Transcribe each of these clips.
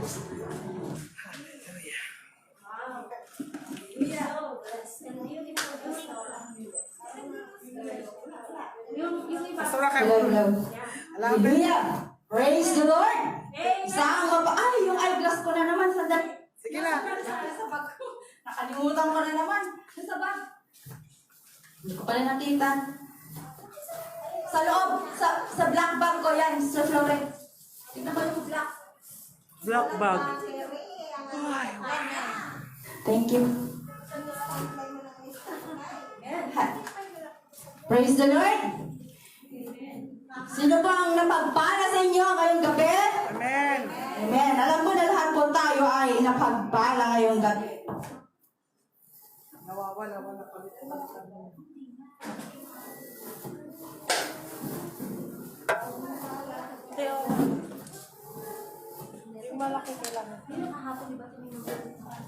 Hello. Hallelujah. Praise the Lord. Saan mo ba? Ay, yung eyeglass ko na naman. Sandali. Sige na. Sa bag ko. Nakalimutan ko na naman. Sa bag. Hindi ko pala nakita. Sa loob. Sa black bag ko yan. Sir Florent. Tignan mo yung black. Black bag. Thank you. Praise the Lord. Sino ba ang napagpala sa inyo ngayong gabi? Amen. Amen. Alam mo na lahat po tayo ay napagpala ngayong gabi. Nawawala pa. Yung malaki kailangan.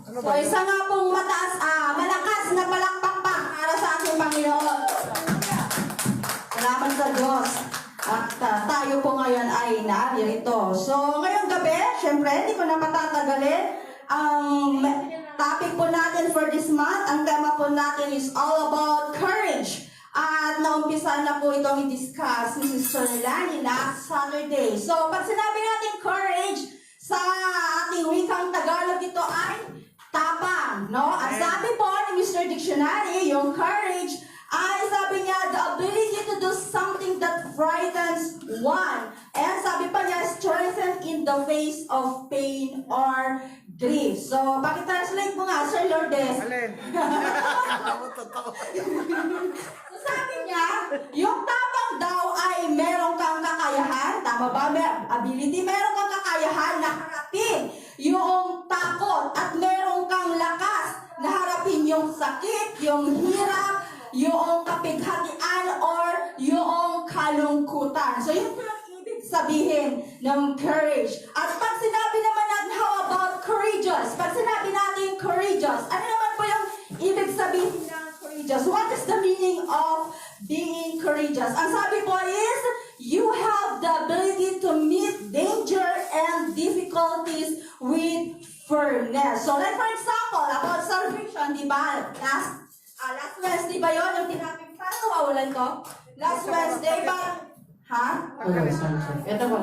Ano So isa nga pong malakas na palakpak para sa ating Panginoon. Salamat sa Diyos. At tayo po ngayon ay naririto. So ngayong gabi, syempre, hindi ko na patatagalin. Ang topic po natin for this month, ang tema po natin is all about courage. At naumpisa na po itong i-discuss ni Sister Lani last Saturday. So pag sinabi natin courage, sa ating wikang Tagalog ito ay tapang, no? At sabi po ni Mr. Dictionary, yung courage ay sabi niya, the ability to do something that frightens one. And sabi pa niya, strengthen in the face of pain or grief. So, pakitranslate mo nga, Sir Lourdes. Alin? So, sabi niya, yung tapang daw ay meron kang kakayahan, tama ba? Ability, meron kang kakayahan na harapin yung takot at meron kang lakas na harapin yung sakit, yung hirap, yung kapighatian or yung kalungkutan. So, yun po yung ibig sabihin ng courage. At pag sinabi naman natin, how about courageous? Pag sinabi natin courageous, ano naman po yung ibig sabihin ng courageous? What is the meaning of being courageous? Ang sabi po is, you have the ability to meet danger and difficulties with firmness. So, like for example, about salvation, di ba? Last Wednesday ba yun? Yung tinapin, paano nawawalan ko? Last Wednesday ba? Ha? Ito ba?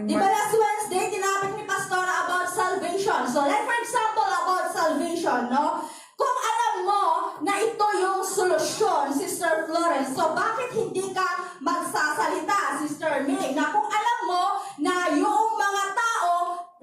Di ba last Wednesday, tinapin ni Pastora about salvation? So, like for example, about salvation, no? Kung alam mo na ito yung solusyon, Sister Florence, so bakit hindi ka magsasalita, Sister May, na kung alam mo na yung mga tao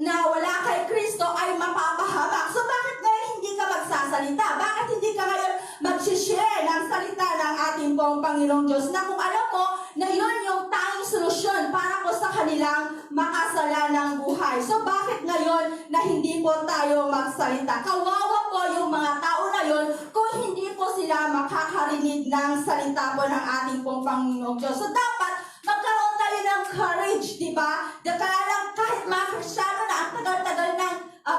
na wala kay Kristo ay mapapahamak, so bakit ngayon hindi ka magsasalita? Bakit hindi ka ngayon mag-share ng salita ng ating pong Panginoong Diyos na kung alam mo na yun yung tanging solusyon para po sa kanilang makasalanang buhay? So bakit ngayon na hindi po tayo magsalita? Kawawa po yung mga tao na yun kung hindi po sila makakarinig ng salita po ng ating pong Panginoong Diyos. So dapat magkaroon tayo ng courage, di ba? Kaya lang kahit mga Kristiyano na ang tagal-tagal ng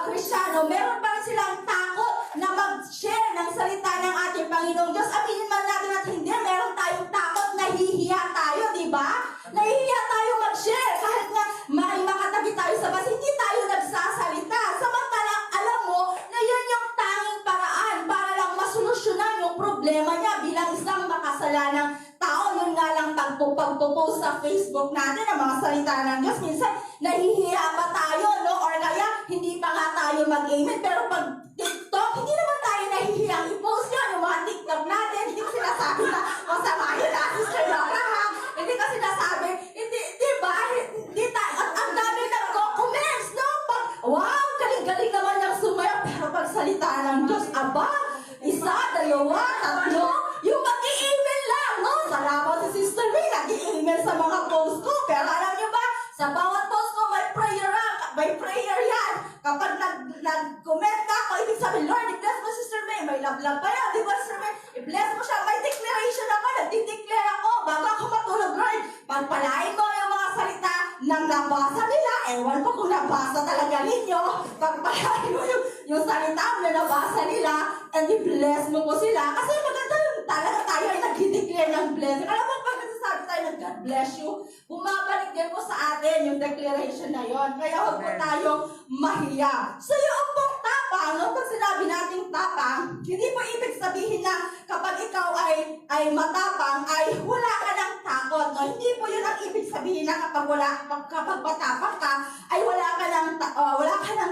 Kristiyano, meron pa silang takot na mag-share ng salita ng ating Panginoong Diyos. Aminin man natin at hindi, meron tayong takot, nahihiya tayo, di ba? Nahihiya tayo mag-share kahit nga may makatabi tayo sa bus, hindi tayo nagsasalita. Samantalang alam mo na yun yung tanging paraan para lang masolusyonan yung problema niya bilang isang makasalanang tao. Yun nga lang pagpo-post sa Facebook natin ang mga salita ng Diyos. Minsan, nahihiya pa tayo, no? Or kaya, hindi pa nga tayo mag-amen. Pero pag TikTok, hindi naman tayo nahihiyang i-post yun. Yung mga TikTok natin, hindi ko sinasabi na masama yun na, Sister Laura, ha? Hindi ko sinasabi, di ba? Hindi tayo, at ang dami nag-comments, no? Pag, wow, galing-galing naman yung sumaya. Pero pag salita ng Diyos, aba, isa, dalawa, tatlo, yung mag-i-email lang, no? Salamat sa Sister May, nag-i-email sa mga post ko. Pero alam niyo ba, sa bawat post ko, may prayer yan. Kapag nag-comment ka ako, ibig sabihin, Lord, i-bless mo Sister May. May love-love pa yan, di ba Sister May? I-bless mo siya. May declaration ako, nagdi-declare ako. Bago ako matulog, Lord, pagpalain mo yung mga salita ng nabasa nila. Ewan ko kung nabasa talaga ninyo. Pagpalain mo yung salita na nabasa nila, and i-bless mo po sila. Kasi maganda yun talaga tayo ay nag-declare ng blessing. Alam mo, pag nagsasabi tayo and God bless you, bumabalik din po sa atin yung declaration na yon. Kaya huwag po tayong mahiya. So yung pong tapang, no, pag sinabi nating tapang, hindi po ibig sabihin na kapag ikaw ay matapang, ay wala ka ng takot. No? Hindi po yun ang ibig sabihin na kapag matapang ka, ay wala ka ng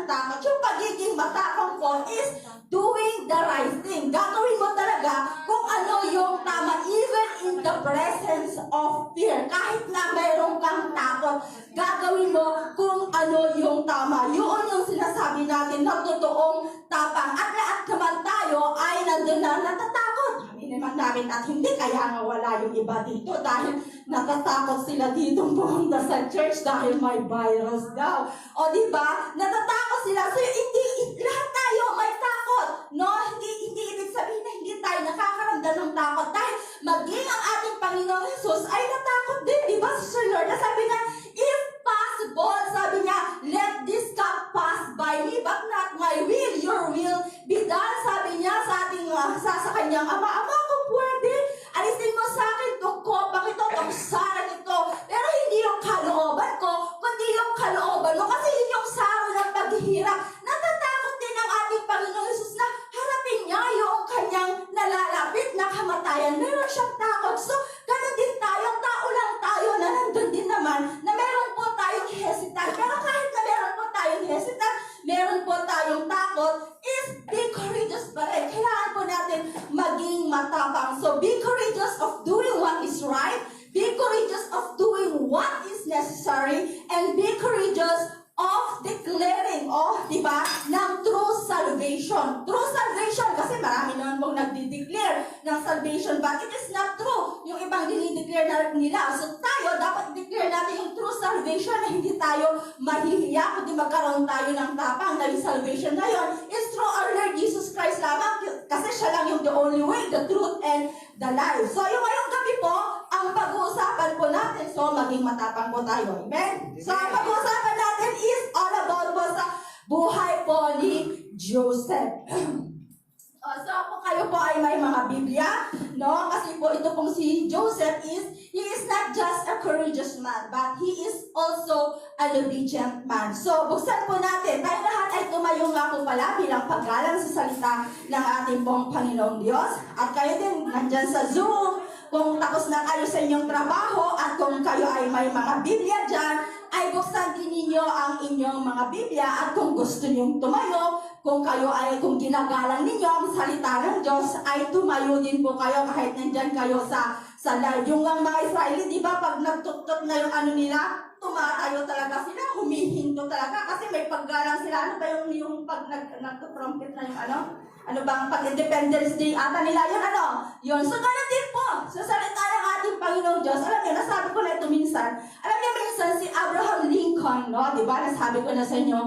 takot. Yung pagiging matapang po is doing the right thing. Gagawin mo talaga kung ano yung tama, even in the presence of fear. Kahit na mayroon kang takot, gagawin mo kung ano yung tama. Yun yung sinasabi natin na totoong tapang. At lahat naman tayo ay nandun na natatakot. Hindi naman namin at hindi, kaya nga wala yung iba dito dahil natatakot sila dito pumunta sa church dahil may virus daw. O diba? Natatakot sila. So hindi, lahat tayo may takot. No? Hindi ibig sabihin na hindi tayo nakakaramdam ng takot dahil maging ang ating Panginoong Jesus ay natakot din. Diba? Sir Lord, sabi niya, if possible, sabi niya, let this cup pass by me, but not my will, your will be done. Sabi niya sa ating, sa kanyang ama, kung pwede, alisin mo sa akin itong kopang ito, itong sarang ito. Pero hindi yung kalooban ko, kundi yung kalooban mo. Kasi yun yung saro ng paghihirap. Natatakot din ang ating Panginoong Jesus na harapin niya yung kanyang nalalapit na kamatayan. Meron siyang takot. So, ganun din tayo, tao lang tayo na nandun din naman na meron po tayong hesitant. Pero kahit na meron po tayong hesitant, meron po tayong takot, is be courageous pa rin. Kailangan po natin maging matapang. So, be courageous of doing what is right, be courageous of doing what is necessary, and be courageous of declaring, diba, ng true salvation. True salvation, kasi marami naman pong nagdi-declare ng salvation, but it is not true. Yung ibang dinideclare na nila. So tayo, dapat declare natin yung true salvation na hindi tayo mahihiya, kundi magkaroon tayo ng tapang na yung salvation na yun is through our Lord Jesus Christ lamang, kasi siya lang yung the only way, the truth, and the life. So yung ngayong gabi po, ang pag-uusapan po natin, so maging matapang po tayo. Amen? So ang pag-uusapan natin is all about po sa buhay po ni Joseph. So kung kayo po ay may mga Biblia, no? Kasi po ito pong si Joseph he is not just a courageous man, but he is also an obedient man. So buksan po natin, tayo lahat ay tumayo nga po pala bilang paggalang sa salita ng ating pong Panginoong Diyos. At kayo din, nandyan sa Zoom, kung tapos na kayo sa inyong trabaho at kung kayo ay may mga Biblia dyan, ay buksan din ninyo ang inyong mga Biblia at kung gusto niyong tumayo, kung ginagalang ninyo ang salita ng Diyos, ay tumayo din po kayo kahit nandyan kayo sa live. Yung mga Israeli, di ba, pag nagtutot na yung ano nila, tumatayo talaga sila, humihinto talaga kasi may paggalang sila. Ano ba yung pag nagtutrumpet na yung ano bang pag-Independence Day ata nila yun, yun. So, ganun din po. Sa salita ng ating Panginoong Diyos, alam niyo, nasabi ko na ito minsan, alam niyo minsan si Abraham Lincoln, no? Di ba? Nasabi ko na sa inyo,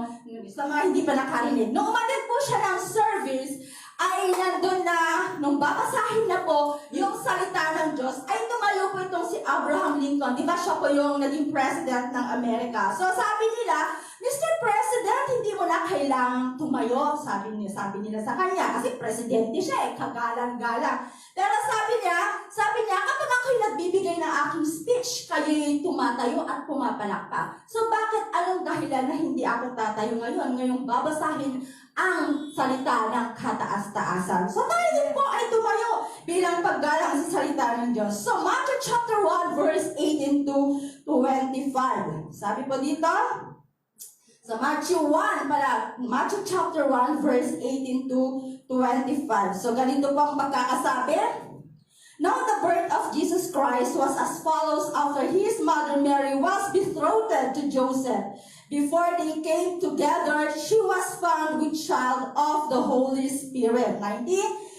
sa mga hindi pa nakarinig. Nung umalit po siya ng service, ay nandun na, nung babasahin na po yung salita ng Diyos, ay tumayo po itong si Abraham Lincoln. Di ba siya po yung naging president ng Amerika? So sabi nila, Mr. President, hindi mo na kailangang tumayo, sabi nila sa kanya, kasi presidente siya, kagalang-galang. Pero sabi niya, kapag ako'y nagbibigay ng aking speech, kayo'y tumatayo at pumapalakpak. So bakit anong dahilan na hindi ako tatayo ngayon? Ngayong babasahin ang salita ng kataas-taasan. So tayo din po ay tumayo bilang paggalang sa salita ng Diyos. So Matthew chapter 1 verse 18 to 25. Sabi po dito, sa Matthew chapter 1 verse 18 to 25. So ganito po ang pagkakasabi. Now the birth of Jesus Christ was as follows after his mother Mary was betrothed to Joseph. Before they came together, she was found with child of the Holy Spirit. 19.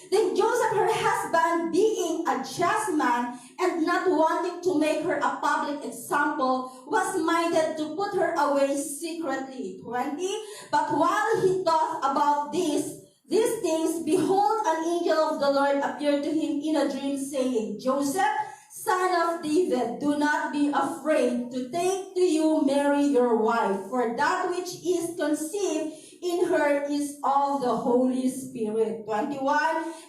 Then Joseph, her husband, being a just man and not wanting to make her a public example, was minded to put her away secretly. 20. But while he thought about these things, behold, an angel of the Lord appeared to him in a dream, saying, Joseph, son of David, do not be afraid to take to you Mary your wife, for that which is conceived in her is of the Holy Spirit. 21,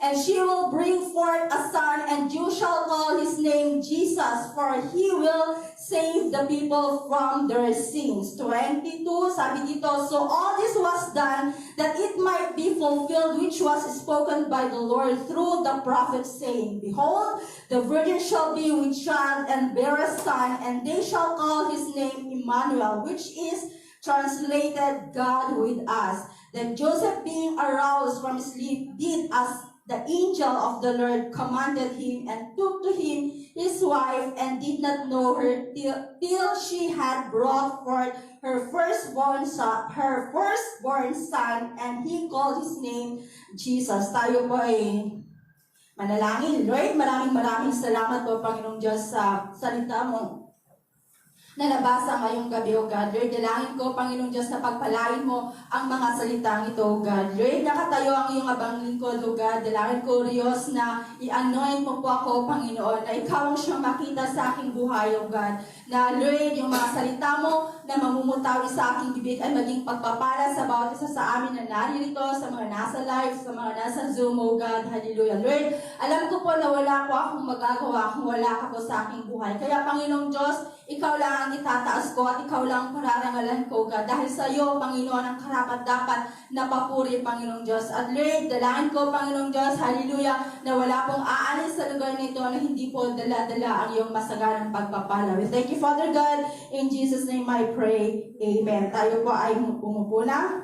and she will bring forth a son, and you shall call his name Jesus, for he will save the people from their sins. 22, sabi dito, so all this was done that it might be fulfilled which was spoken by the Lord through the prophet, saying, behold, the virgin shall be with child and bear a son, and they shall call his name Emmanuel, which is translated God with us. Then Joseph, being aroused from sleep, did as the angel of the Lord commanded him, and took to him his wife, and did not know her till she had brought forth her firstborn son, and he called his name Jesus. Tayo po ay manalangin. Lord, maraming salamat po, Panginoong Diyos, sa salita mo na nabasa ngayong gabi, O God. Lord, dalangin ko, Panginoong Diyos, na pagpalain mo ang mga salitang ito, O God. Lord, nakatayo ang iyong abang lingkod, O God. Dalangin ko, Diyos, na i-anoint mo po ako, Panginoon, na ikaw ang siyang makita sa aking buhay, O God. Na, Lord, yung mga salita mo na mamumutawi sa aking bibig ay maging pagpapala sa bawat isa sa amin na naririto, sa mga nasa live, sa mga nasa Zoom, O God. Hallelujah. Lord, alam ko po na wala po akong magagawa kung wala ka po sa aking buhay. Kaya, Panginoong Diyos, ikaw lang ang itataas ko at ikaw lang ang pararangalan ko, God. Dahil sa iyo, Panginoon, ang karapat-dapat na papuri, Panginoong Diyos. At Lord, dalangin ko, Panginoong Diyos, hallelujah, na wala pong aalis sa lugar nito na hindi po dala-dala ang iyong masaganang pagpapala. We thank you, Father God. In Jesus' name I pray. Amen. Tayo po ay umupo na.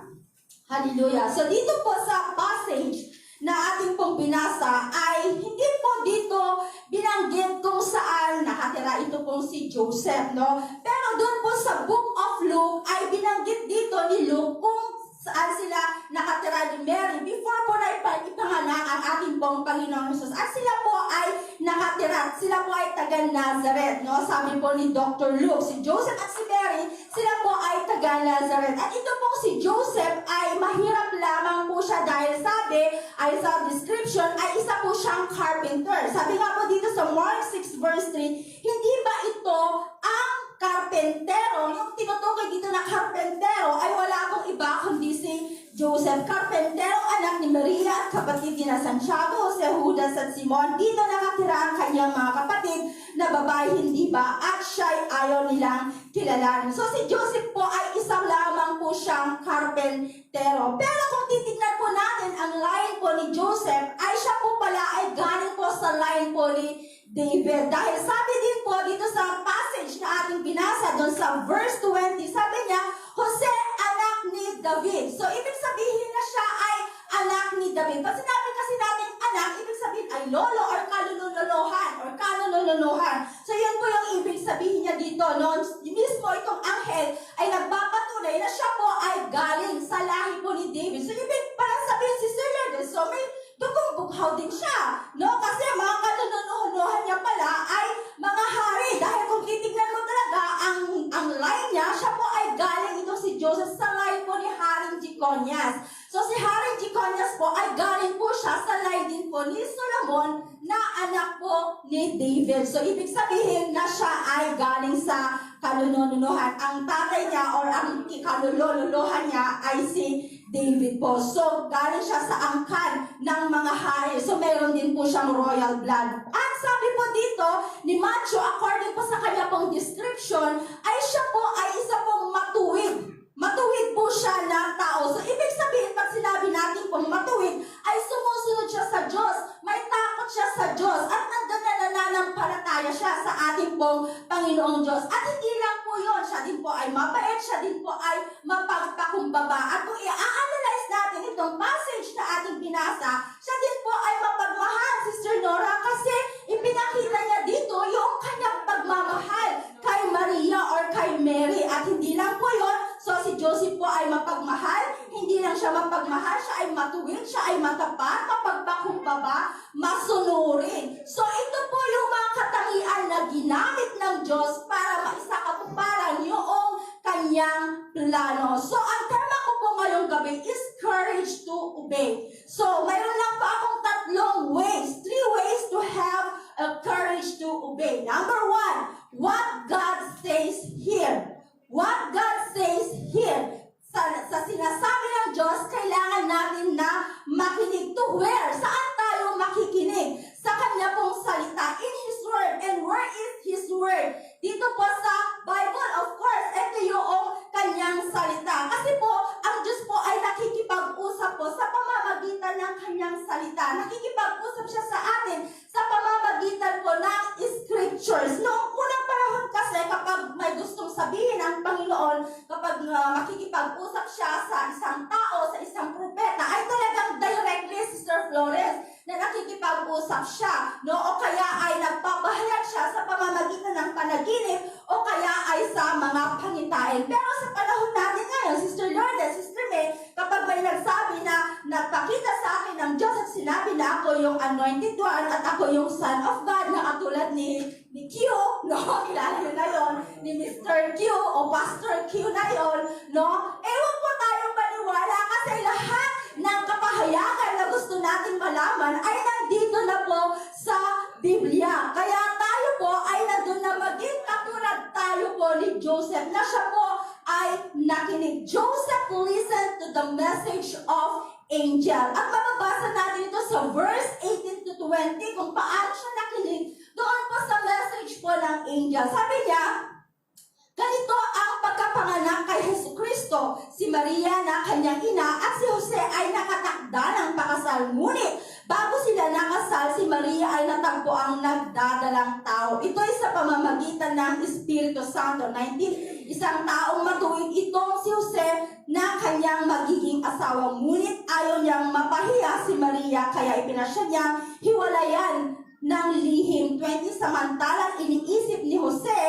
Hallelujah. So dito po sa passage na ating pong binasa ay hindi po dito binanggit kung saan nakatira ito pong si Joseph, no? Pero doon po sa Book of Luke ay binanggit dito ni Luke kung saan sila nakatira ni Mary before po na ipanganak ang ating pong Panginoong Jesus. At sila po ay nakatira, sila po ay taga Nazareth, no? Sabi po ni Dr. Luke, si Joseph at si Mary, sila po ay taga Nazareth. At ito pong si Joseph ay mahirap lamang po siya dahil sabi, ay sa description, ay isa po siyang carpenter. Sabi nga po dito sa Mark 6 verse 3, hindi ba ito ang karpentero? Yung tinutukoy dito na karpentero ay wala akong iba kundi si Joseph. Karpentero, anak ni Maria at kapatid ni Santiago, Jose, Judas at Simon. Dito nakatira ang kanyang mga kapatid na babae, hindi ba? At siya'y ayaw nilang kilalanin. So si Joseph po ay isang lamang po siyang karpentero. Pero kung titignan po natin ang line po ni Joseph, ay siya po pala ay galing po sa line po ni David. Dahil sabi din po dito sa passage na ating binasa doon sa verse 20, sabi niya, Jose, anak ni David. So ibig sabihin na siya ay anak ni David. Pag sinabi kasi natin anak, ibig sabihin ay lolo or kalululuhan. So yan po yung ibig sabihin niya dito. No? Mismo itong anghel ay nagpapatunay na siya po ay galing sa lahi po ni David. So ibig parang sabihin si Sir Lourdes, so may dugong bughaw din siya. No? Kasi mga kalululuhan niya pala ay mga hari. Dahil kung titignan mo talaga ang line niya, siya po ay galing ito si Joseph sa line po ni Haring Jeconias. So si Haring Jeconias po ay galing po siya sa line din po ni Solomon na anak po ni David. So ibig sabihin na siya ay galing sa kalululuhan. Ang tatay niya or ang kalululuhan niya ay si David po. So galing siya sa angkan ng mga hari. So meron din po siyang royal blood. At sabi po dito ni Matthew, according po sa kanya pong description, ay siya po ay isa pong matuwid. Matuwid po siya na tao. So ibig sabihin, pag sinabi natin pong matuwid, ay sumusunod siya sa Diyos. May takot siya sa Diyos. At nandun na nananampalataya siya sa ating pong Panginoong Diyos. At hindi lang po yun. Siya din po ay mabait. Siya din po ay mapagpakumbaba. At kung i-analyze natin itong passage na ating binasa, siya din po ay mapagmahal, Sister Nora, kasi ipinakita niya dito yung kanyang pagmamahal kay Maria or kay Mary. At hindi lang po yun. So si Joseph po ay mapagmahal, hindi lang siya mapagmahal, siya ay matuwid, siya ay matapat, mapagpakumbaba, masunurin. So ito po yung mga katangian na ginamit ng Diyos para maisakatuparan yung kanyang plano. So ang tema ko po ngayong gabi is courage to obey. So mayroon lang po akong tatlong ways, 3 ways to have a courage to obey. Number 1, what God says here. What God says here, sa sinasabi ng Diyos, nakikipag-usap siya, no? O kaya ay nagpapahayag siya sa pamamagitan ng panaginip, o kaya ay sa mga pangitain. Pero sa panahon natin ngayon, Sister Lourdes, Sister May, kapag may nagsabi na nagpakita sa akin ng Diyos at sinabi na ako yung anointed one at ako yung Son of God, na katulad ni Q, no? Kilala nyo na yun, ni Mr. Q o Pastor Q na yun, no? Huwag po tayong maniwala kasi lahat ng kapahayagan na gusto natin malaman ay nandito na po sa Biblia. Kaya tayo po ay nandun na maging katulad tayo po ni Joseph, na siya po ay nakinig. Joseph listened to the message of angel. At mababasa natin ito sa verse 18 to 20 kung paano siya nakinig doon po sa message po ng angel. Sabi niya, ganito ang pagkapanganak kay Jesucristo. Si Maria na kanyang ina at si Jose ay nakatakda ng pakasal. Ngunit bago sila nakasal, si Maria ay natagpo ang nagdadalang tao. Ito ay sa pamamagitan ng Espiritu Santo. 19, isang taong matuwid itong si Jose na kanyang magiging asawa. Ngunit ayaw niyang mapahiya si Maria, kaya ipinasya niyang hiwalayan ng lihim. 20, samantalang iniisip ni Jose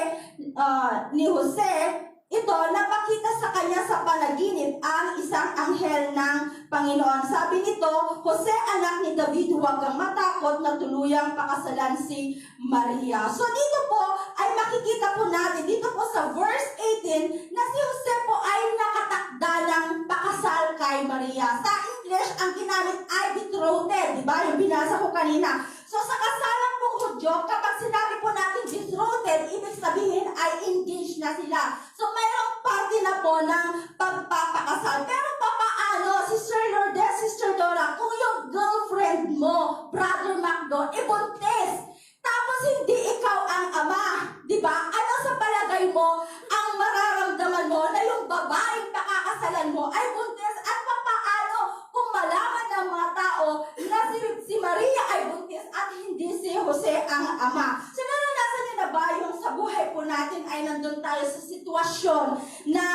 ito, napakita sa kanya sa panaginip ang isang anghel ng Panginoon. Sabi nito, Jose, anak ni David, huwag kang matakot na tuluyang pakasalan si Maria. So dito po ay makikita po natin, dito po sa verse 18, na si Jose po ay nakatakda ng pakasal kay Maria. Sa English, ang ginamit ay betrothed, di ba? Yung binasa ko kanina. So sa kasalang pong Hudyo, kapag sinabi po natin betrothed, ibig sabihin ay engaged na sila. So mayroong parte na po ng pagpapakasal. Pero papaano, Sister Lourdes, Sister Dora, kung yung girlfriend mo, Brother Macdo, ibuntis, tapos hindi ikaw ang ama, di ba? Ano sa palagay mo ang mararamdaman mo na yung babaeng pakakasalan mo ay buntis? At papaano kung malaman ng mga tao na si Maria ay buntis at hindi si Jose ang ama? So naranasan niyo na ba yung sa buhay po natin ay nandun tayo sa sitwasyon na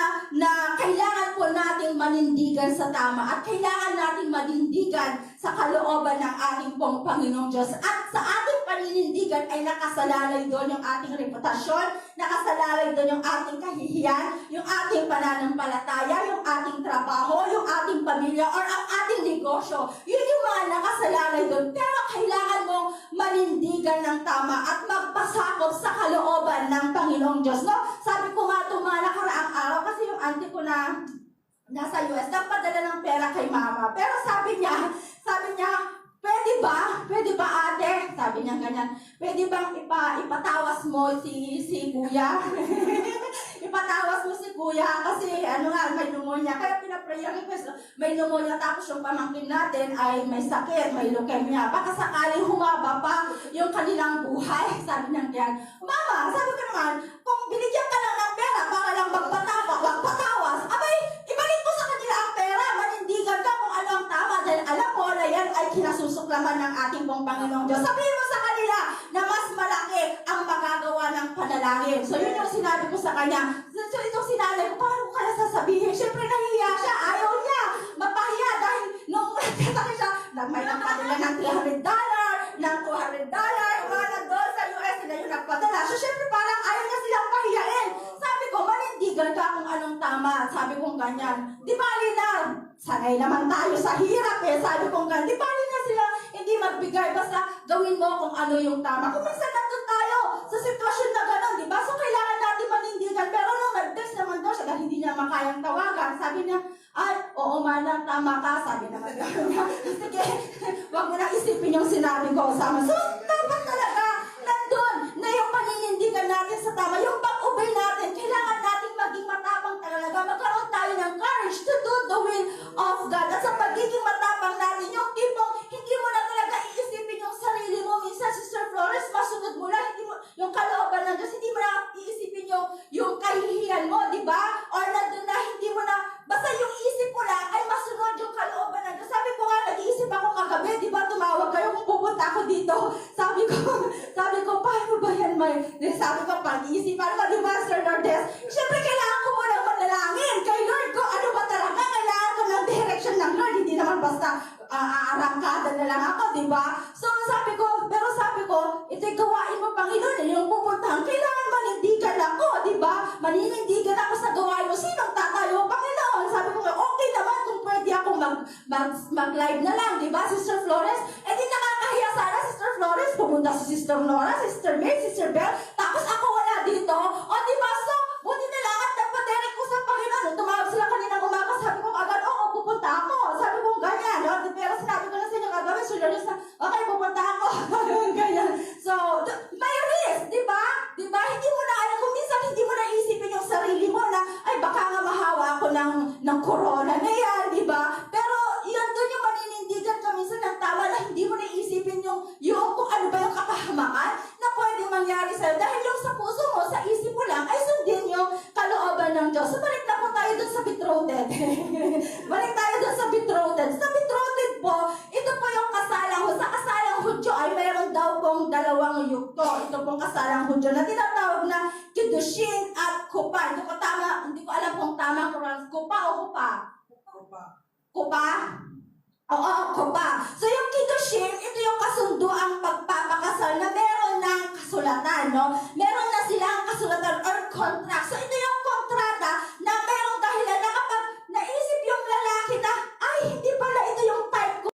kailangan po nating manindigan sa tama at kailangan nating manindigan sa kalooban ng ating pong Panginoong Diyos. At sa ating paninindigan ay nakasalalay doon yung ating reputasyon, nakasalalay doon yung ating kahihiyan, yung ating pananampalataya, yung ating trabaho, yung ating pamilya, or ang ating negosyo. Yun yung mga nakasalalay doon. Pero kailangan mong manindigan ng tama at magpasakop sa kalooban ng Panginoong Diyos. No? Sabi ko nga itong mga nakaraang araw, kasi yung auntie ko na nasa US, nagpadala ng pera kay mama. Pero sabi niya, Pwede ba ate? Sabi niya ganyan, pwede bang ipatawas mo si kuya? Ipatawas mo si kuya kasi may pneumonia. Kaya pinaprayer request, may pneumonia tapos yung pamangkin natin ay may sakit, may leukemia. Baka sakaling humaba pa yung kanilang buhay. Sabi niya ganyan, mama, sabi ko naman, kung binigyan ka lang ng pera para lang magpatawas, abay, ibalik mo sa kanila ang pera, manindigan ka kung ano ang tama dahil alam mo na yan ay kinasusuklaman ng ating pong Panginoong Diyos. Sabihin mo sa kanila na mas malaki ang magagawa ng panalangin. So yun yung sinabi ko sa kanya. So itong sinanay ko, paano ko kaya sasabihin? Siyempre nahihiya siya, ayaw niya mapahiya dahil nung kasakit siya, may nagpadala ng $300, ng $200, mga nandun sa US, sila yung nagpadala. So siyempre parang ayaw niya silang pahiyain. Sabi ko, manindigan ka kung anong tama. Sabi ko ganyan. Di bali na, sanay naman tayo sa hirap eh. Sabi ko ganyan, di bali na sila hindi magbigay. Basta gawin mo kung ano yung tama. Kung minsan nandun tayo sa sitwasyon na gano'n, di ba? So kailangan natin manindigan. Pero nung nag-text naman daw siya dahil hindi niya makayang tawagan, sabi niya, ay, oo manang, tama ka. Sabi naman gano'n niya. Sige, wag mo na isipin yung sinabi ko. So, dapat talaga nandun na yung paninindigan natin sa tama. Yung pag-obey natin, kailangan natin maging matapang talaga. Magkaroon tayo ng courage to do the will of God. At sa pagiging matapang natin, yung tipong hindi mo na talaga iisipin yung sarili mo. Minsan, Sister Flores, masunod mo lang, hindi mo, yung kalooban ng Diyos, hindi mo na iisipin yung kahihiyan mo, di ba? Or nandun na, hindi mo na, basta yung isip mo lang ay masunod yung kalooban ng Diyos. Sabi ko nga, nag-iisip ako kagabi, di ba, tumawag kayo kung pupunta ako dito. Sabi ko, paano ba yan, sabi ko, pag-iisipan ko, di ba, Sir Lourdes? Siyempre, kailangan ko muna manalangin kay Lord ko, ano ba talaga? Kailangan ko ng direction ng Lord, hindi naman basta aarangkada na lang ako, di ba? So, Panginoon, yung pupuntahan, kailangan manindigan ako, di ba? Maninindigan ako sa gawain mo. Sinong tatayo? Panginoon. Sabi ko, okay naman kung pwede ako mag-live na lang, di ba, Sister Flores? Eh di nakakahiya sana, Sister Flores. Pumunta si Sister Nora, Sister May, Sister Bell, tapos ako wala dito. O di ba, so, buti na lang at nagpaderek ko sa Panginoon. Nung tumawag sila kaninang umaga, sabi ko agad, oo, pupunta ako. Sabi ko, ganyan, no? Pero sinabi ko na sa inyo kagawin, sulyos na, okay, pupunta ako. Ganyan. So, may risk, di ba? Di ba? Hindi mo na alam, kung minsan hindi mo na isipin yung sarili mo na, ay, baka nga mahawa ako ng corona na yan, di ba? Pero, yan doon yung maninindigan ka minsan ng tama na hindi mo na isipin yung kung ano ba yung kapahamakan na pwedeng mangyari sa'yo. Dahil yung sa puso mo, sa isip mo lang, ay sundin yung kalooban ng Diyos. So, balik na po tayo doon sa betrothed. Balik tayo doon sa betrothed. Sa betrothed po, ito po yung kasalang, sa kasalang Hudyo ay mayroon daw pong dalawang yugto. Ito pong kasalang Hudyo na tinatawag na Kiddushin at Kupa. Hindi ko tama, hindi ko alam kung tama ko rin. Kupa o Kupa? Kupa? Oo, Kupa. So yung Kiddushin, ito yung kasunduang pagpapakasal na meron ng kasulatan, no? Meron na silang kasulatan or contract. So ito yung kontrata na merong dahilan na kapag naisip yung lalaki na, ay, hindi pala ito yung type ko.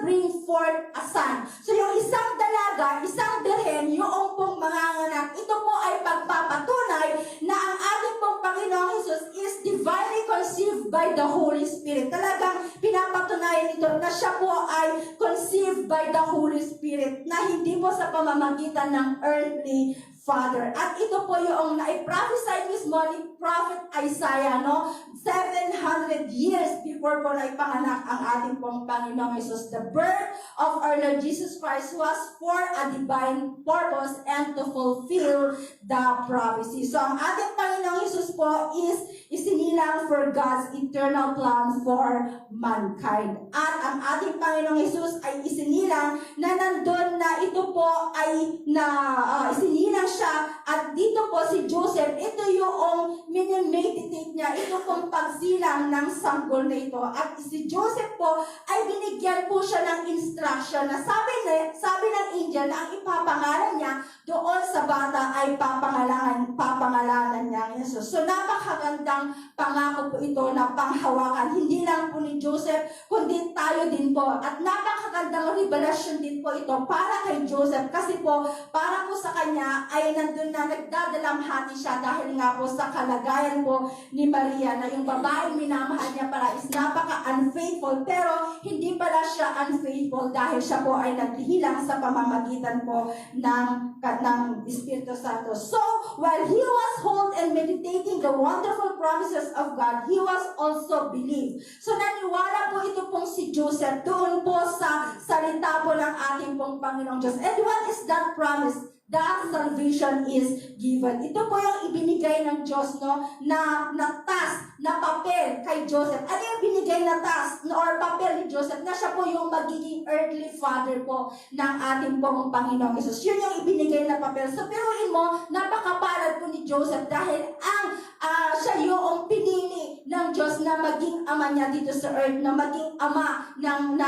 bring forth a son. So yung isang dalaga, isang birhen, yung pong manganganak, ito po ay pagpapatunay na ang ating pong Panginoong Hesus is divinely conceived by the Holy Spirit. Talagang pinapatunayan ito na siya po ay conceived by the Holy Spirit, na hindi po sa pamamagitan ng earthly father. At ito po yung nai-prophesy mismo ni Prophet Isaiah, no? 700 years before po naipanganak ang ating pong Panginoong Hesus. The birth of our Lord Jesus Christ was for a divine purpose and to fulfill the prophecy. So ang ating Panginoong Hesus po is isinilang for God's eternal plan for mankind. At ang ating Panginoong Hesus ay isinilang na nandun na ito po ay isinilang siya, at dito po si Joseph, ito yung minimeditate niya, ito pong pagsilang ng sanggol na ito. At si Joseph po ay binigyan po siya ng instruction na sabi ng angel na ang ipapangalan niya doon sa bata ay papangalanan niya Jesus. So napakagandang pangako po ito na panghawakan, hindi lang po ni Joseph, kundi tayo din po. At napakagandang revelasyon din po ito para kay Joseph, kasi po para po sa kanya ay nandun na nagdadalamhati siya dahil nga po sa kalagayan po ni Maria, na yung babaeng minamahal niya pala is napaka-unfaithful, pero hindi pala siya unfaithful dahil siya po ay naghihilang sa pamamagitan po ng Espiritu Santo. So, while he was hold and meditating the wonderful promises of God, he was also believed. So, naniwala po ito pong si Joseph doon po sa salita po ng ating pong Panginoong Diyos. And what is that promise? That salvation is given. Ito po yung ibinigay ng Diyos, no, na task, na papel kay Joseph. Ano yung binigay na task or papel ni Joseph? Na siya po yung magiging earthly father po ng ating pong Panginoong Hesus. Yun yung ibinigay na papel. So, piruin mo, napakapalad po ni Joseph dahil siya yung pinili ng Diyos na maging ama niya dito sa earth, na maging ama ng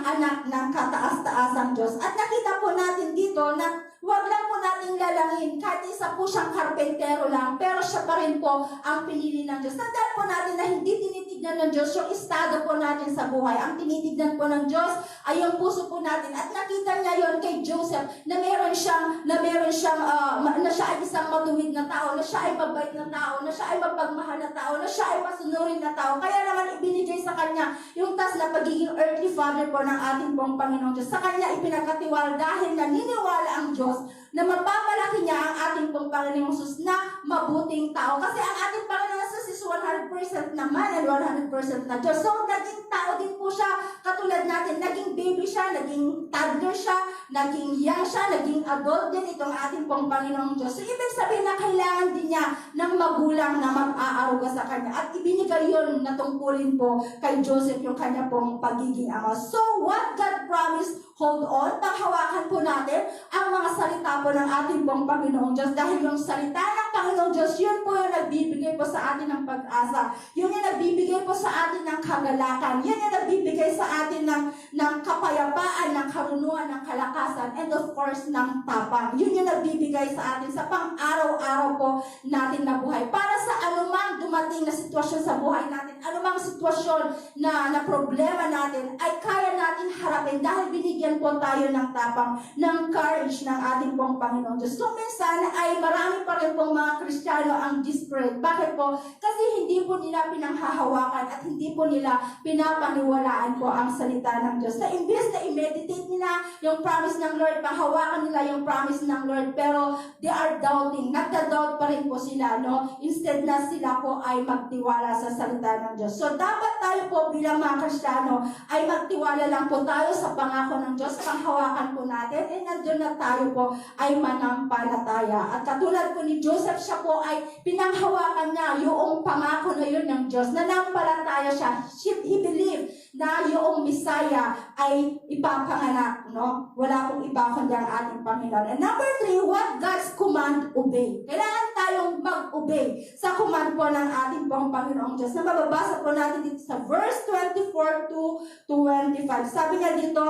anak ng kataas-taasang Diyos. At nakita po natin dito na huwag lang po nating lalangin, kahit isa po siyang karpentero lang, pero siya pa rin po ang pinili ng Diyos. Tandaan po natin na hindi tinitignan ng Diyos yung estado po natin sa buhay. Ang tinitignan po ng Diyos ay yung puso po natin. At nakita niya yon kay Joseph na meron siyang na siya ay isang matuwid na tao, na siya ay mabait na tao, na siya ay mapagmahal na tao, na siya ay masunurin na tao. Kaya naman ibinigay sa kanya yung task na pagiging earthly father po ng ating pong Panginoong Diyos. Sa kanya ipinakatiwala dahil naniniwala ang Diyos na mapapalaki niya ang ating pong Panginoong Hesus na mabuting tao. Kasi ang ating Panginoong Hesus is 100% na man and 100% na Diyos. So, naging tao din po siya katulad natin. Naging baby siya, naging toddler siya, naging young siya, naging adult din itong ating pong Panginoong Diyos. So, ibig sabihin na kailangan din niya ng magulang na mag-aaruga sa kanya. At ibinigay yun na tungkulin po kay Joseph yung kanya pong pagiging ama. So, what God promised, hold on, panghawakan po natin ang mga salita po ng ating pong Panginoong Diyos. Dahil yung salita ng Panginoong Diyos, yun po yung nagbibigay po sa atin ng pag-asa. Yun yung nagbibigay po sa atin ng kagalakan. Yun yung nagbibigay sa atin ng kapayapaan, ng karunungan, ng kalakasan, and of course, ng tapang. Yun yung nagbibigay sa atin sa pang-araw-araw po natin na buhay. Para sa anumang dumating na sitwasyon sa buhay natin, anumang sitwasyon na problema natin, ay kaya natin harapin dahil binigyan po tayo ng tapang, ng courage ng ating pong Panginoon Diyos. So, minsan ay marami pa rin pong mga Kristiyano ang desperate. Bakit po? Kasi hindi po nila pinanghahawakan at hindi po nila pinapaniwalaan po ang salita ng Diyos. Na imbes na i-meditate nila yung promise ng Lord, panghawakan nila yung promise ng Lord, pero they are doubting. Nagda-doubt pa rin po sila, no? Instead na sila po ay magtiwala sa salita ng Diyos. So, dapat tayo po bilang mga Kristiyano ay magtiwala lang po tayo sa pangako ng Diyos, panghawakan po natin, and nandun na tayo po ay manampalataya. At katulad po ni Joseph, siya po ay pinanghawakan niya yung pangako na yun ng Diyos. Nanampalataya siya. He believed na yung Messiah ay ipapanganak, no? Wala pong iba kundi ang ating Panginoon. And number 3, what God's command, obey. Kailangan tayong mag-obey sa command po ng ating pong Panginoong Diyos. Na mababasa po natin dito sa verse 24 to 25. Sabi niya dito,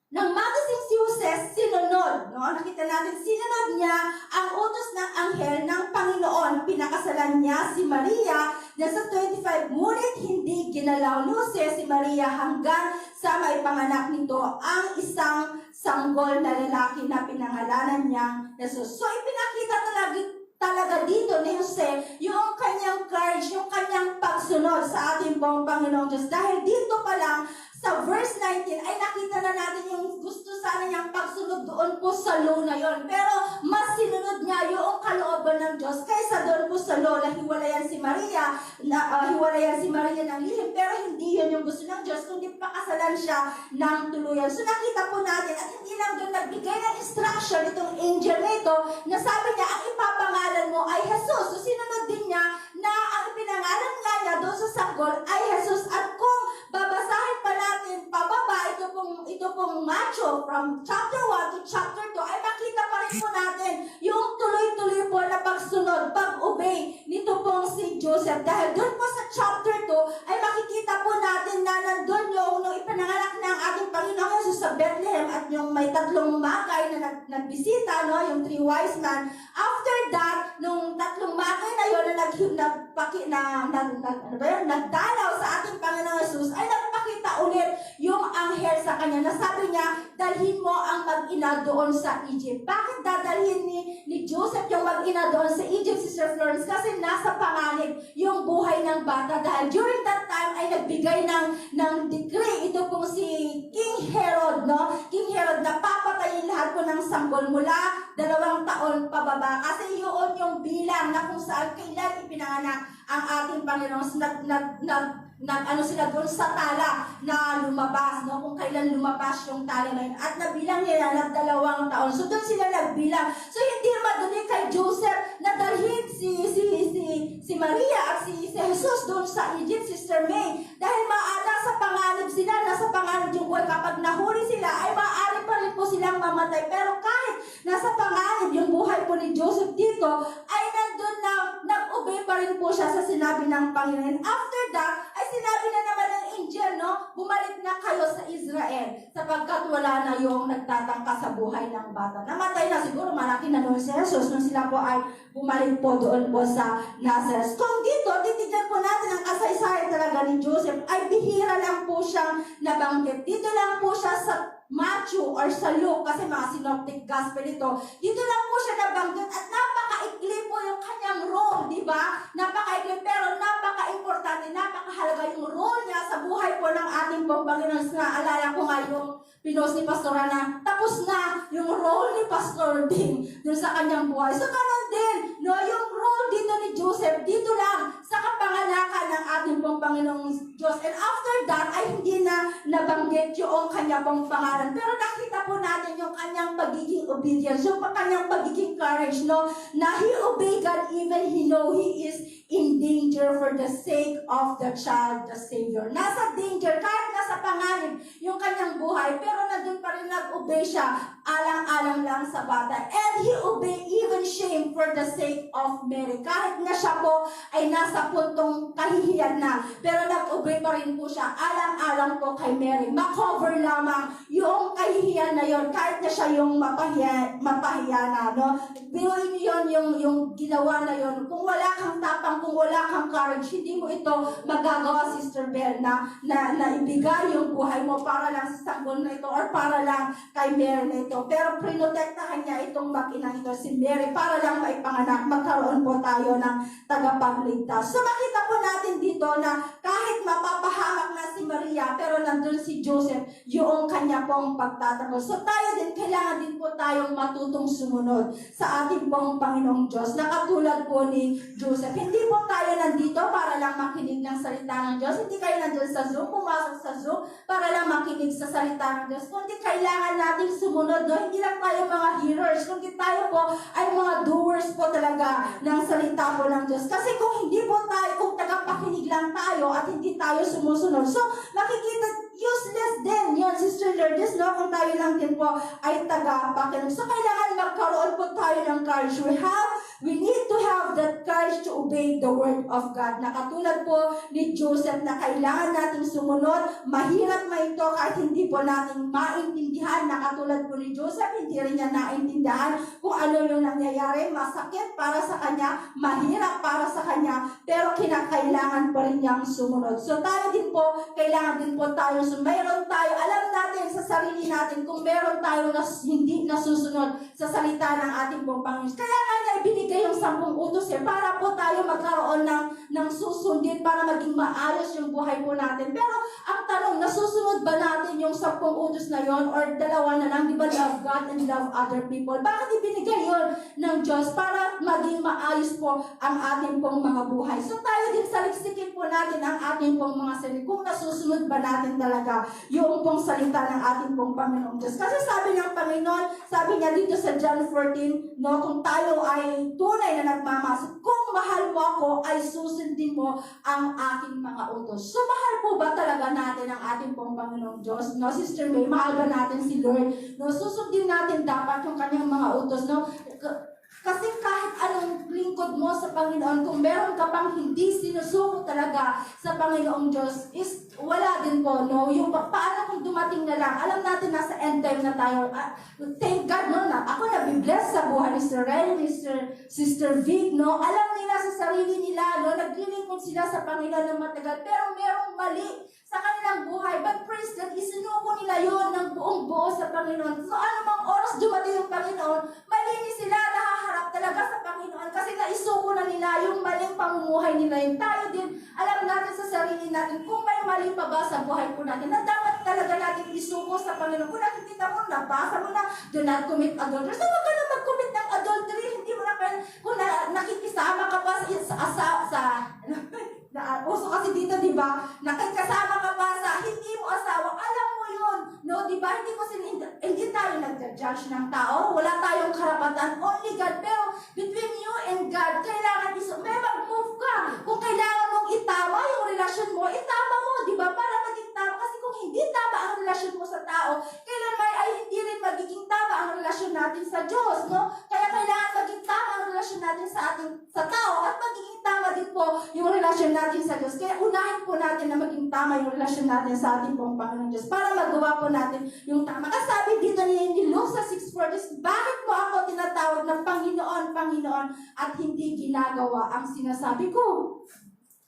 Nang magising si Jose, sinunod, no? Nakita natin, sinunod niya ang utos ng anghel ng Panginoon. Pinakasalan niya si Maria na sa 25, ngunit hindi ginalaw ni Jose si Maria hanggang sa maipanganak nito ang isang sanggol na lalaki na pinangalanan niyang Jesus. So, ipinakita talaga dito ni Jose yung kanyang courage, yung kanyang pagsunod sa ating pong Panginoong Diyos. Dahil dito pa lang, sa verse 19 ay nakita na natin yung gusto sana niyang pagsunod doon po sa law na yon. Pero mas sinunod niya yung kalooban ng Diyos kaysa doon po sa law na hiwalayan si Maria ng lihim. Pero hindi yun yung gusto ng Diyos, kundi pakasalan siya ng tuluyan. So nakita po natin at hindi lang doon nagbigay ng instruction itong angel na ito na sabi niya ang ipapangalan mo ay Jesus. So sinunod din niya na ang pinangalan nga niya doon sa sanggol ay Jesus. At kung babasahin pa natin pababa, ito pong Matthew from chapter 1 to chapter 2, ay makita pa rin po natin yung tuloy-tuloy po na pagsunod, pag-obey nito pong si Joseph. Dahil doon po sa chapter 2, ay makikita po natin na nandun yung nung ipinanganak ng ating Panginoong Jesus sa Bethlehem at yung may tatlong makay na nagbisita, no, yung 3 wise men. After that, nung tatlong makay na yun na nagdalaw sa ating Panginoong Jesus, ay nagpakita ulit yung anghel sa kanya na sabi niya, dalhin mo ang mag-ina doon sa Egypt. Bakit dadalhin ni Joseph yung mag-ina doon sa Egypt, Sister Florence? Kasi nasa panganib yung buhay ng bata. Dahil during that time ay nagbigay ng decree ito pong si King Herod, no? King Herod na papatayin lahat po ng sanggol mula 2 taon pababa. Kasi yun yung bilang na kung saan kailan ipinanganak ang ating Panginoon. Ano sila doon sa tala na lumabas, no? Kung kailan lumabas yung tala na yun. At nabilang nila na 2 taon. So doon sila nagbilang. So hindi madali kay Joseph na dalhin si Maria at si Jesus doon sa Egypt, Sister May. Dahil nasa panganib sila, nasa panganib yung buhay. Kapag nahuli sila, ay maaari pa rin po silang mamatay. Pero kahit nasa panganib yung buhay po ni Joseph dito, ay nandun na, nag-obey pa rin po siya sa sinabi ng Panginoon. After that, ay sinabi na naman ng angel, no? Bumalik na kayo sa Israel sapagkat wala na yung nagtatangka sa buhay ng bata. Namatay na siguro, malaki na noon si Jesus nung sila po ay bumalik po doon po sa Nazareth. Kung dito, titignan po natin ang kasaysayan talaga ni Joseph, ay bihira lang po siyang nabanggit. Dito lang po siya sa Matthew or sa Luke, kasi mga synoptic gospel ito. Dito lang po siya nabanggit at napaka-ikli po yung kanyang role, di ba? Napaka-ikli, pero napaka-importante, napakahalaga yung role niya sa buhay po ng ating pong Panginoon. Alala ko nga yung pinost ni Pastor na tapos na yung role ni Pastor din dun sa kanyang buhay. So, kanon din, no, yung role dito ni Joseph, dito lang sa kapanganakan ng ating pong Panginoong Diyos. And after that, ay hindi na nabanggit yung kanya pong pangalan. Pero nakita po natin yung kanyang pagiging obedience, yung kanyang pagiging courage, no, na he obeyed God even he know he is in danger for the sake of the child, the Savior. Nasa danger, kahit nasa panganib yung kanyang buhay, pero nandun pa rin nag-obey siya, alang-alang lang sa bata. And he obeyed even shame for the sake of Mary. Kahit na siya po ay nasa puntong kahihiyan na, pero nag-obey pa rin po siya, alang-alang po kay Mary. Ma-cover lamang yung kahihiyan na yon, kahit na siya yung mapahiya na, no? Biruin niyo yun, yung ginawa na yon. Kung wala kang tapang, kung wala kang courage, hindi mo ito magagawa, Sister Bell, na ibigay yung buhay mo para lang sa sanggol na ito or para lang kay Mary na ito. Pero prinotektahan niya itong mag-inang ito, si Mary, para lang maipanganak, magkaroon po tayo ng tagapagligtas. So makita po natin dito na kahit mapapahamak na si Maria, pero nandun si Joseph, yung kanya pong pagtatanggol. So tayo din, kailangan din po tayong matutong sumunod sa ating pong Panginoong Diyos, na katulad po ni Joseph. Hindi po tayo nandito para lang makinig ng salita ng Diyos. Hindi kayo nandun sa Zoom, pumasok sa Zoom para lang makinig sa salita ng Diyos. Kundi kailangan natin sumunod, no? Hindi lang tayo mga hearers, kundi tayo po ay mga doers po talaga ng salita po ng Diyos. Kasi kung hindi po tayo, kung tagapakinig lang tayo at hindi tayo sumusunod, so makikita useless din yun, Sister Lourdes, no? Kung tayo lang lang din po ay tagapakinig. So kailangan magkaroon po tayo ng courage. We need to have that courage to obey the word of God. Na katulad po ni Joseph na kailangan nating sumunod. Mahirap man ito kahit hindi po natin maintindihan. Na katulad po ni Joseph, hindi rin niya naintindihan kung ano yung nangyayari. Masakit para sa kanya, mahirap para sa kanya, pero kinakailangan pa rin niyang sumunod. So tayo din po, kailangan din po tayo. So mayroon tayo, alam natin sa sarili natin kung meron tayo na hindi nasusunod sa salita ng ating pong Panginoon. Kaya nga niya ibinigay yung 10 utos para po tayo magkaroon ng susundin para maging maayos yung buhay po natin. Pero ang tanong, nasusunod ba natin yung 10 utos na yon or dalawa na lang, di ba, love God and love other people? Bakit ibinigay yon ng Diyos para maging maayos po ang ating pong mga buhay? So tayo din saliksikin po natin ang ating pong mga sarili kung nasusunod ba natin talaga yung pong salita ng ating pong Panginoong Diyos. Kasi sabi ng Panginoon, sabi niya dito sa John 14, no, kung tayo ay tunay na nagmamasa, kung mahal mo ako, ay susundin mo ang aking mga utos. So mahal po ba talaga natin ang ating pong Panginoong Diyos? No, Sister May, mahal ba natin si Lord? No, susundin natin dapat yung kanyang mga utos, no? Kasi kahit anong lingkod mo sa Panginoon, kung meron ka pang hindi sinusuko talaga sa Panginoong Diyos, is wala din po, no? Yung paano kung dumating na lang, alam natin nasa end time na tayo. Thank God, no? Na ako nabibless sa buhay ni Sir Ren, ni Sister Vic, no? Alam nila sa sarili nila, no? Naglilingkod sila sa Panginoon ng matagal, pero merong mali sa kanilang buhay. But praise God, isinuko nila yon ng buong buo sa Panginoon. So anumang oras dumating yung Panginoon, malinis sila, nahaharap talaga sa Panginoon kasi naisuko na nila yung maling pamumuhay nila. Yung tayo din, alam natin sa sarili natin kung may mali pa ba sa buhay po natin na dapat talaga natin isuko sa Panginoon. Kung nakikita mo, nabasa mo na, do not commit adultery. So wag ka na mag-commit ng adultery. Hindi mo na kung nakikisama ka pa uso kasi dito, di ba? Nakikasama ka pa sa hindi mo asawa. Alam mo yun. No, di ba? Hindi tayo nag-judge ng tao. Wala tayong karapatan. Only God. Pero between you and God, kailangan may mag-move ka. Kung kailangan mong itama yung relasyon mo, itama mo, di ba? Para maging tama. Kasi kung hindi tama ang relasyon mo sa tao, kailanman ay hindi rin magiging tama ang relasyon natin sa Diyos, no? Kaya kailangan maging tama ang relasyon natin sa tao at magiging tama din po yung relasyon natin sa Diyos. Kaya unahin po natin na maging tama yung relasyon natin sa ating pong Panginoon Diyos para magawa po natin yung tama. Kasi sabi dito ni Luke sa 6:40, bakit mo ako tinatawag na Panginoon, Panginoon at hindi ginagawa ang sinasabi ko?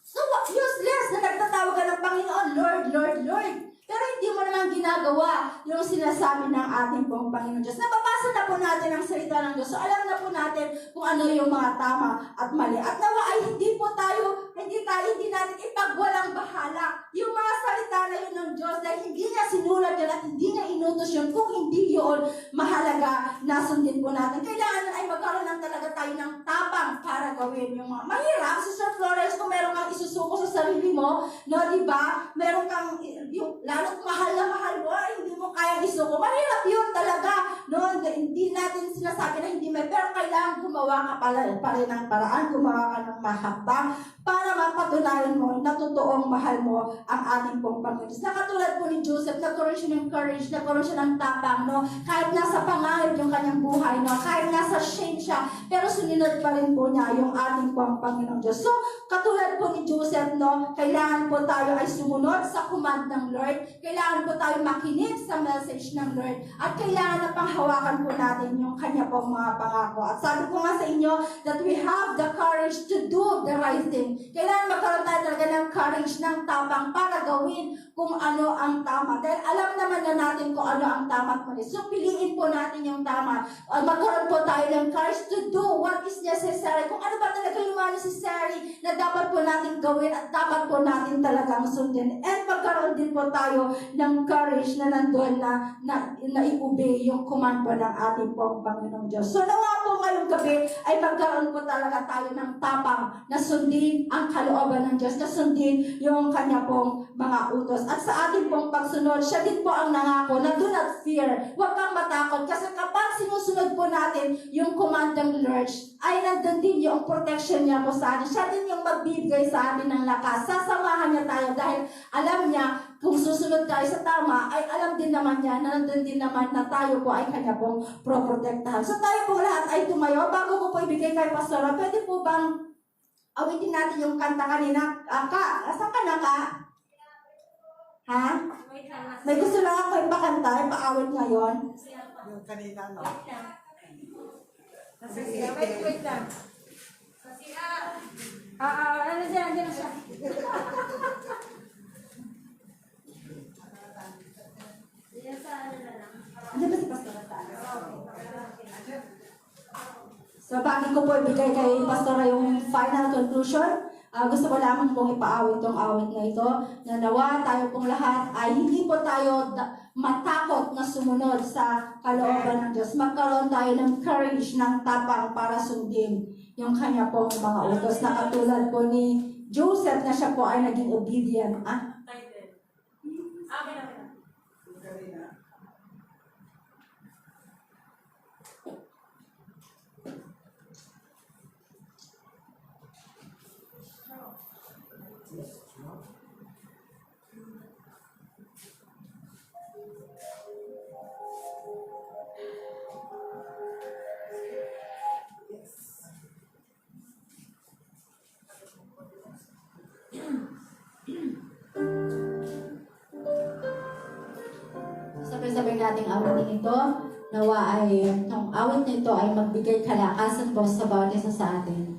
So useless na nagtatawag ka ng Panginoon, Lord, Lord, Lord. Pero hindi mo naman ginagawa yung sinasabi ng ating pong Panginoon Diyos. Nababasa na po natin ang salita ng Diyos. So alam na po natin kung ano yung mga tama at mali. At nawa ay hindi natin ipagwalang bahala yung mga salita na yun ng Diyos dahil hindi niya sinulat yun at hindi niya inutos yun kung hindi yun mahalaga na sundin po natin. Kailangan ay magkaroon ng talaga tayo ng tapang para gawin yung mga mahirap. Sister Flores, kung meron kang isusuko sa sarili mo, no, di ba? Meron kang yung lalo't mahal na mahal mo, ay hindi mo kaya isuko. Mahirap yun talaga. No, hindi natin sinasabi na hindi may, pero kailangan gumawa ka pa rin ng paraan, gumawa ka ng mahakbang para mapatunayan mo na totoong mahal mo ang ating pong Panginoon. Na katulad po ni Joseph, nagkaroon siya ng courage, nagkaroon siya ng tapang, no? Kahit nasa pangayod yung kanyang buhay, no? Kahit nasa shame siya, pero suninod pa rin po niya yung ating pong Panginoon Diyos. So, katulad po ni Joseph, no? Kailangan po tayo ay sumunod sa command ng Lord. Kailangan po tayo makinig sa message ng Lord. At kailangan na panghawakan po natin yung kanya pong mga pangako. At sabi ko nga sa inyo that we have the courage to do the right thing. Kailangan magkaroon tayo talaga ng courage, ng tapang para gawin kung ano ang tama. Dahil alam naman na natin kung ano ang tama at mali. So piliin po natin yung tama. Magkaroon po tayo ng courage to do what is necessary. Kung ano ba talaga yung mga necessary na dapat po natin gawin at dapat po natin talagang sundin. And magkaroon din po tayo ng courage na nandun na i-obey yung command po ng ating pong Panginoong Diyos. So nawa po ngayong gabi ay magkaroon po talaga tayo ng tapang na sundin ang kalooban ng Diyos, na sundin yung kanya pong mga utos. At sa ating pong pagsunod, siya din po ang nangako na do not fear. Huwag kang matakot kasi kapag sinusunod po natin yung command ng Lord, ay nandun din yung protection niya po sa atin. Siya din yung magbibigay sa atin ng lakas. Sasamahan niya tayo dahil alam niya kung susunod tayo sa tama, ay alam din naman niya na nandun din naman na tayo po ay kanya pong proprotektahan. So tayo po lahat ay tumayo. Bago ko po ibigay kay Pastora, pwede po bang awitin natin yung kanta kanina? Asan ka na ka? Ha? May gusto lang ako ipakanta, ipaawit ngayon. Yung kanina, no? Wait lang. Ano siya? Andiyan na siya. Ano ba si Pastora sa ano? So, bago ko po ibigay kay Pastora yung final conclusion, gusto ko lamang pong ipaawit tong awit na ito, na nawa tayo pong lahat ay hindi po tayo matakot na sumunod sa kalooban ng Diyos. Magkaroon tayo ng courage, ng tapang para sundin yung kanya pong mga utos na katulad po ni Joseph na siya po ay naging obedient. Sabay-sabay nating awitin ito. Nawa ay, ang awit nito ay magbigay kalakasan po sa bawat isa sa atin.